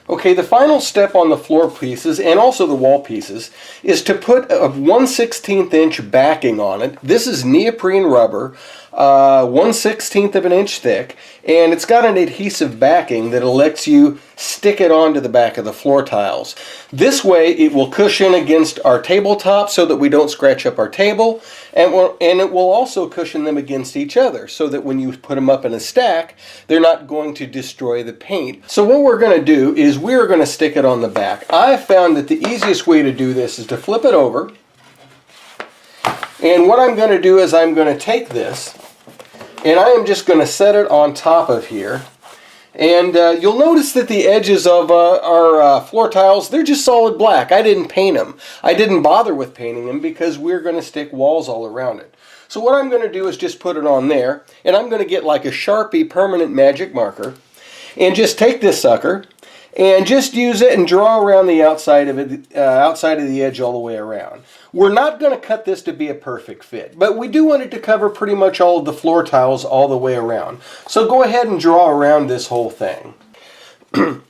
Okay, the final step on the floor pieces and also the wall pieces is to put a 1/16 inch backing on it. This is neoprene rubber, 1/16 of an inch thick, and it's got an adhesive backing that lets you stick it onto the back of the floor tiles. This way it will cushion against our tabletop so that we don't scratch up our table, and it will also cushion them against each other so that when you put them up in a stack, they're not going to destroy the paint. So what we're going to do is we're going to stick it on the back. I found that the easiest way to do this is to flip it over, and what I'm going to do is I'm going to take this and I am just going to set it on top of here. And you'll notice that the edges of our floor tiles, they're just solid black. I didn't paint them. I didn't bother with painting them because we're going to stick walls all around it. So what I'm going to do is just put it on there, and I'm going to get like a Sharpie permanent magic marker and just take this sucker and just use it and draw around the outside of it, outside of the edge all the way around. We're not going to cut this to be a perfect fit, but we do want it to cover pretty much all of the floor tiles all the way around. So go ahead and draw around this whole thing.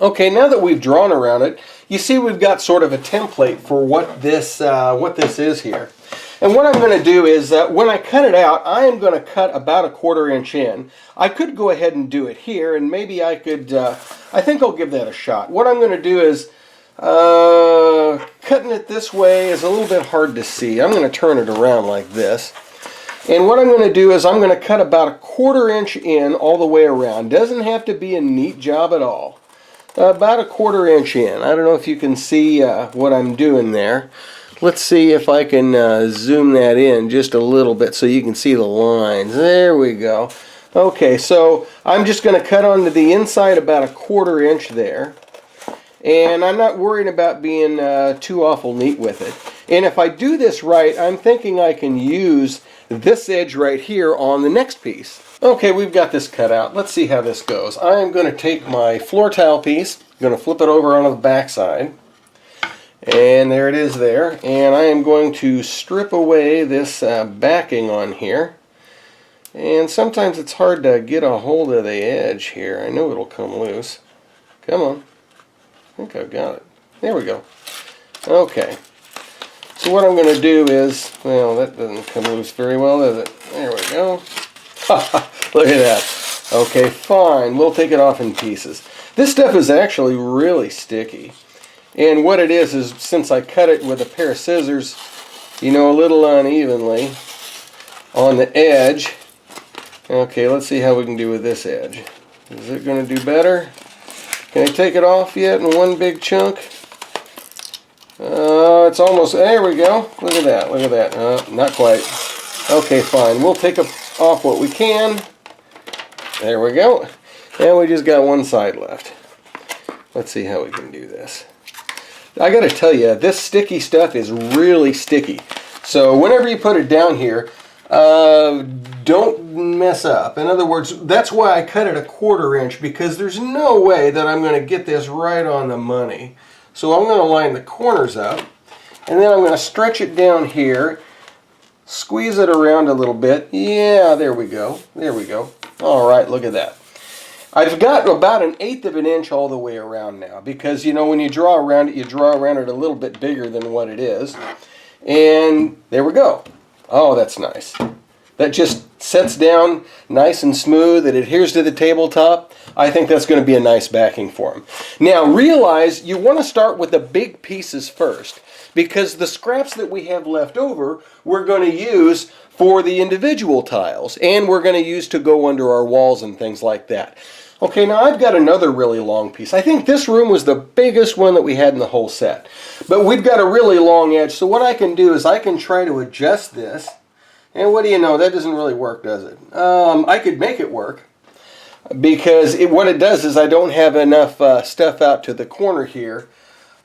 Okay, now that we've drawn around it, you see we've got sort of a template for what this is here. And what I'm going to do is when I cut it out, I am going to cut about a 1/4 inch in. I could go ahead and do it here, and maybe I could, I think I'll give that a shot. What I'm going to do is, cutting it this way is a little bit hard to see. I'm going to turn it around like this. And what I'm going to do is I'm going to cut about a 1/4 inch in all the way around. Doesn't have to be a neat job at all. About a 1/4 inch in. I don't know if you can see what I'm doing there. Let's see if I can zoom that in just a little bit so you can see the lines. There we go. Okay, so I'm just going to cut onto the inside about a 1/4 inch there. And I'm not worried about being too awful neat with it. And if I do this right, I'm thinking I can use this edge right here on the next piece. Okay, we've got this cut out. Let's see how this goes. I am going to take my floor tile piece, going to flip it over onto the back side. And there it is there. And I am going to strip away this backing on here. And sometimes it's hard to get a hold of the edge here. I know it'll come loose. Come on. I think I've got it. There we go. Okay. So what I'm going to do is, well, that doesn't come loose very well, does it? There we go. Look at that. Okay, fine. We'll take it off in pieces. This stuff is actually really sticky. And what it is since I cut it with a pair of scissors, you know, a little unevenly on the edge. Okay, let's see how we can do with this edge. Is it going to do better? Can I take it off yet in one big chunk? It's almost, there we go. Look at that, look at that. Not quite. Okay, fine. We'll take off what we can. There we go. And we just got one side left. Let's see how we can do this. I gotta tell you, this sticky stuff is really sticky. So whenever you put it down here, don't mess up. In other words, that's why I cut it a 1/4 inch, because there's no way that I'm going to get this right on the money. So I'm going to line the corners up, and then I'm going to stretch it down here, squeeze it around a little bit. Yeah, there we go. There we go. All right, look at that. I've got about 1/8 of an inch all the way around now, because, you know, when you draw around it, you draw around it a little bit bigger than what it is. And there we go. Oh, that's nice. That just sets down nice and smooth. It adheres to the tabletop. I think that's going to be a nice backing for them. Now, realize you want to start with the big pieces first, because the scraps that we have left over, we're going to use for the individual tiles, and we're going to use to go under our walls and things like that. Okay, now I've got another really long piece. I think this room was the biggest one that we had in the whole set. But we've got a really long edge, so what I can do is I can try to adjust this. And what do you know, that doesn't really work, does it? I could make it work, because what it does is I don't have enough stuff out to the corner here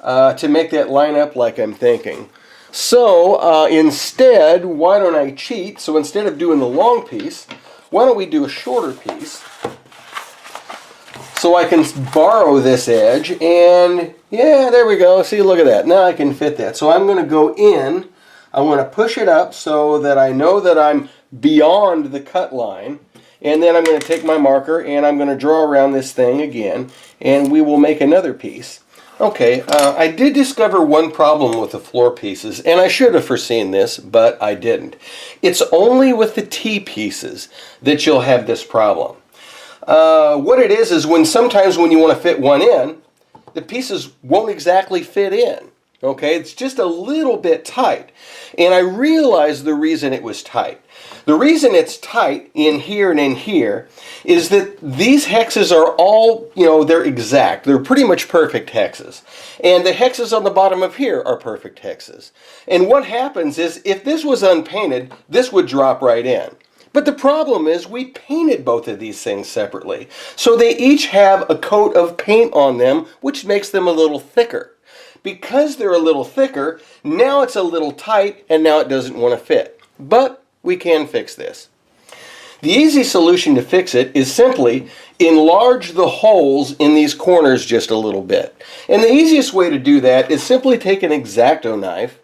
to make that line up like I'm thinking. So instead, why don't I cheat? So instead of doing the long piece, why don't we do a shorter piece? So I can borrow this edge, and yeah, there we go. See, look at that. Now I can fit that. So I'm going to go in. I'm going to push it up so that I know that I'm beyond the cut line. And then I'm going to take my marker and I'm going to draw around this thing again, and we will make another piece. Okay, I did discover one problem with the floor pieces, and I should have foreseen this, but I didn't. It's only with the T-pieces that you'll have this problem. What it is when sometimes when you want to fit one in, the pieces won't exactly fit in. Okay, it's just a little bit tight. And I realized the reason it was tight. The reason it's tight in here and in here is that these hexes are all, they're exact. They're pretty much perfect hexes. And the hexes on the bottom of here are perfect hexes. And what happens is, if this was unpainted, this would drop right in. But the problem is we painted both of these things separately. So they each have a coat of paint on them, which makes them a little thicker. Because they're a little thicker, now it's a little tight, and now it doesn't want to fit. But we can fix this. The easy solution to fix it is simply enlarge the holes in these corners just a little bit. And the easiest way to do that is simply take an X-Acto knife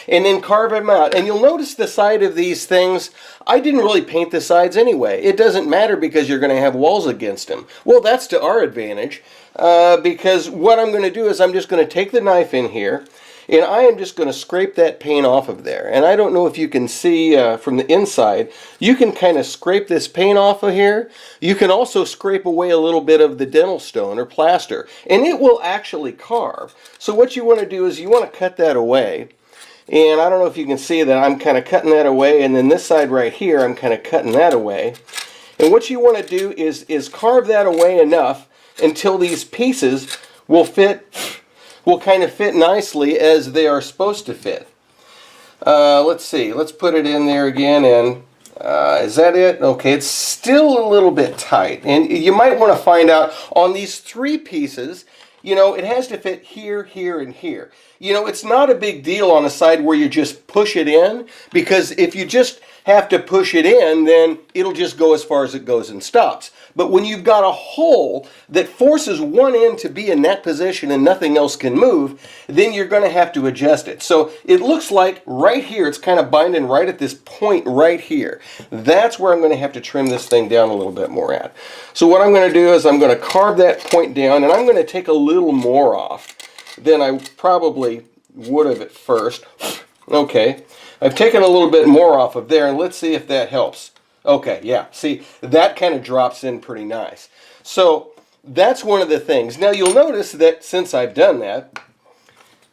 and then carve them out. And you'll notice the side of these things, I didn't really paint the sides anyway. It doesn't matter because you're going to have walls against them. Well, that's to our advantage, because what I'm going to do is I'm just going to take the knife in here, and I am just going to scrape that paint off of there. And I don't know if you can see from the inside, you can kind of scrape this paint off of here. You can also scrape away a little bit of the dental stone or plaster, and it will actually carve. So what you want to do is you want to cut that away. And I don't know if you can see that I'm kind of cutting that away, and then this side right here I'm kind of cutting that away. And what you want to do is carve that away enough until these pieces will kind of fit nicely as they are supposed to fit. Let's see, let's put it in there again, and is that it? Okay, it's still a little bit tight, and you might want to find out on these three pieces, it has to fit here, here, and here. It's not a big deal on a side where you just push it in, because if you just have to push it in, then it'll just go as far as it goes and stops. But when you've got a hole that forces one end to be in that position and nothing else can move, then you're going to have to adjust it. So it looks like right here, it's kind of binding right at this point right here. That's where I'm going to have to trim this thing down a little bit more at. So what I'm going to do is I'm going to carve that point down, and I'm going to take a little more off than I probably would have at first. Okay, I've taken a little bit more off of there, and let's see if that helps. Okay, yeah, see, that kind of drops in pretty nice. So that's one of the things. Now you'll notice that since I've done that,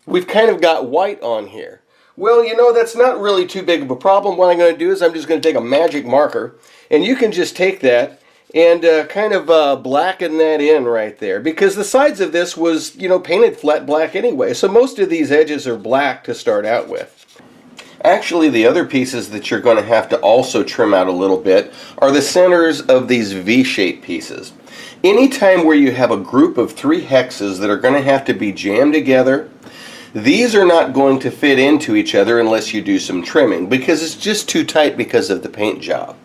we've kind of got white on here. Well, that's not really too big of a problem. What I'm going to do is I'm just going to take a magic marker, and you can just take that and kind of blacken that in right there, because the sides of this was, painted flat black anyway, so most of these edges are black to start out with. Actually, the other pieces that you're going to have to also trim out a little bit are the centers of these V-shaped pieces. Anytime where you have a group of three hexes that are going to have to be jammed together, these are not going to fit into each other unless you do some trimming, because it's just too tight because of the paint job.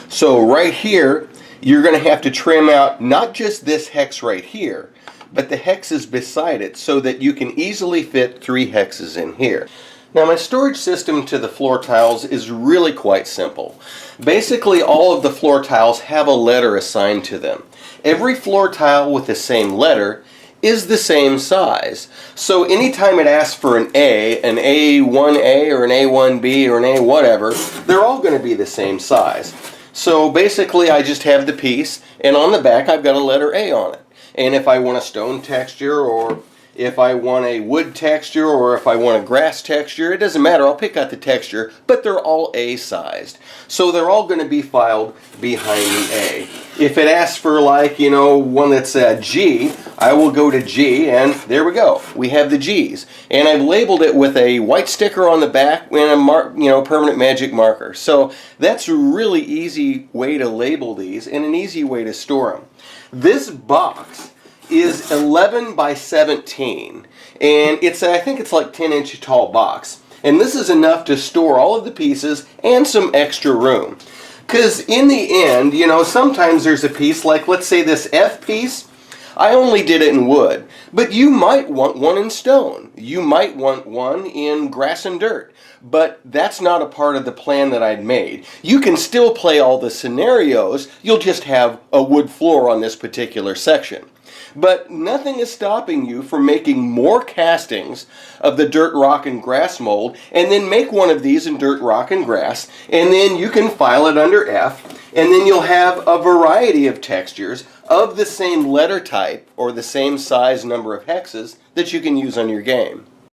So right here, you're going to have to trim out not just this hex right here, but the hexes beside it, so that you can easily fit three hexes in here. Now, my storage system to the floor tiles is really quite simple. Basically, all of the floor tiles have a letter assigned to them. Every floor tile with the same letter is the same size. So anytime it asks for an A1A or an A1B or an A whatever, they're all going to be the same size. So basically, I just have the piece, and on the back I've got a letter A on it. And if I want a stone texture, or if I want a wood texture, or if I want a grass texture, it doesn't matter. I'll pick out the texture, but they're all A-sized. So they're all going to be filed behind the A. If it asks for one that's a G, I will go to G, and there we go. We have the G's. And I've labeled it with a white sticker on the back and a permanent magic marker. So that's a really easy way to label these and an easy way to store them. This box is 11 by 17, and I think it's like 10-inch tall box, and this is enough to store all of the pieces and some extra room, because in the end, sometimes there's a piece like, let's say this F piece, I only did it in wood, but you might want one in stone. You might want one in grass and dirt, but that's not a part of the plan that I'd made. You can still play all the scenarios, you'll just have a wood floor on this particular section. But nothing is stopping you from making more castings of the dirt, rock, and grass mold, and then make one of these in dirt, rock, and grass, and then you can file it under F, and then you'll have a variety of textures of the same letter type or the same size number of hexes that you can use on your game.